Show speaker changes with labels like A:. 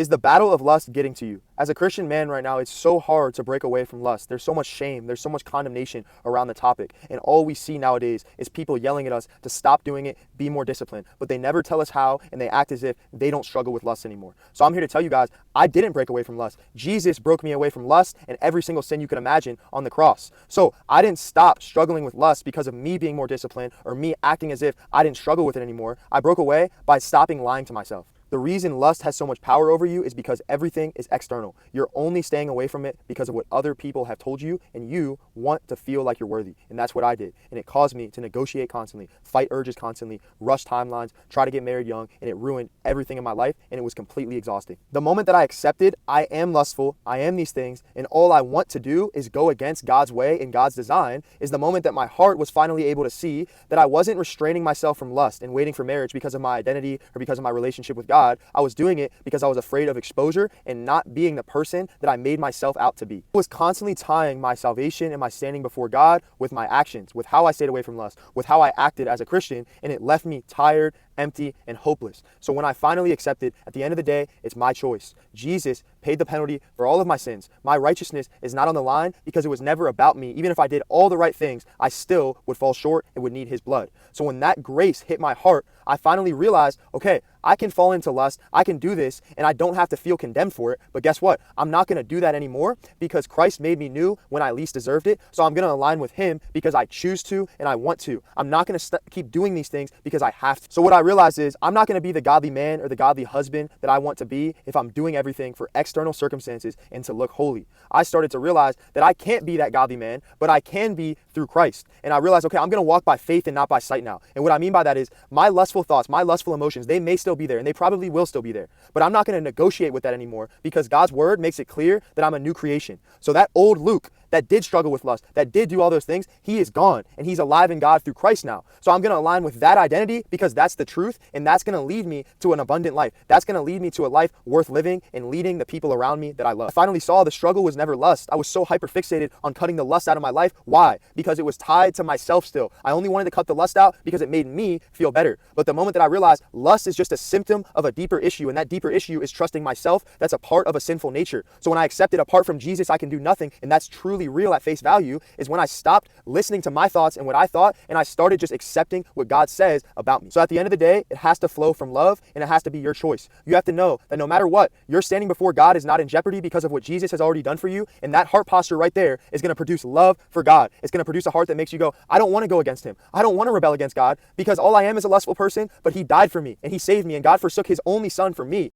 A: Is the battle of lust getting to you? As a Christian man right now, it's so hard to break away from lust. There's so much shame, there's so much condemnation around the topic. And all we see nowadays is people yelling at us to stop doing it, be more disciplined. But they never tell us how, and they act as if they don't struggle with lust anymore. So I'm here to tell you guys, I didn't break away from lust. Jesus broke me away from lust and every single sin you could imagine on the cross. So I didn't stop struggling with lust because of me being more disciplined or me acting as if I didn't struggle with it anymore. I broke away by stopping lying to myself. The reason lust has so much power over you is because everything is external. You're only staying away from it because of what other people have told you, and you want to feel like you're worthy. And that's what I did. And it caused me to negotiate constantly, fight urges constantly, rush timelines, try to get married young, and it ruined everything in my life, and it was completely exhausting. The moment that I accepted I am lustful, I am these things, and all I want to do is go against God's way and God's design, is the moment that my heart was finally able to see that I wasn't restraining myself from lust and waiting for marriage because of my identity or because of my relationship with God. I was doing it because I was afraid of exposure and not being the person that I made myself out to be. I was constantly tying my salvation and my standing before God with my actions, with how I stayed away from lust, with how I acted as a Christian, and it left me tired, empty, and hopeless. So when I finally accepted, at the end of the day, it's my choice. Jesus paid the penalty for all of my sins. My righteousness is not on the line because it was never about me. Even if I did all the right things, I still would fall short and would need his blood. So when that grace hit my heart, I finally realized, okay, I can fall into lust, I can do this, and I don't have to feel condemned for it. But guess what? I'm not going to do that anymore because Christ made me new when I least deserved it. So I'm going to align with him because I choose to and I want to. I'm not going to keep doing these things because I have to. So what I realized is I'm not going to be the godly man or the godly husband that I want to be if I'm doing everything for external circumstances and to look holy. I started to realize that I can't be that godly man, but I can be through Christ. And I realized, okay, I'm going to walk by faith and not by sight now. And what I mean by that is my lustful thoughts, my lustful emotions, they may still be there and they probably will still be there. But I'm not going to negotiate with that anymore because God's word makes it clear that I'm a new creation. So that old Luke that did struggle with lust, that did do all those things, he is gone and he's alive in God through Christ now. So I'm going to align with that identity because that's the truth and that's going to lead me to an abundant life. That's going to lead me to a life worth living and leading the people around me that I love. I finally saw the struggle was never lust. I was so hyper fixated on cutting the lust out of my life. Why? Because it was tied to myself still. I only wanted to cut the lust out because it made me feel better. But the moment that I realized lust is just a symptom of a deeper issue, and that deeper issue is trusting myself, that's a part of a sinful nature. So when I accepted apart from Jesus I can do nothing, and that's truly real at face value, is when I stopped listening to my thoughts and what I thought, and I started just accepting what God says about me. So at the end of the day, it has to flow from love, and it has to be your choice. You have to know that no matter what, your standing before God is not in jeopardy because of what Jesus has already done for you, and that heart posture right there is going to produce love for God. It's going to produce a heart that makes you go, I don't want to go against him. I don't want to rebel against God because all I am is a lustful person, but he died for me and he saved me, and God forsook his only son for me.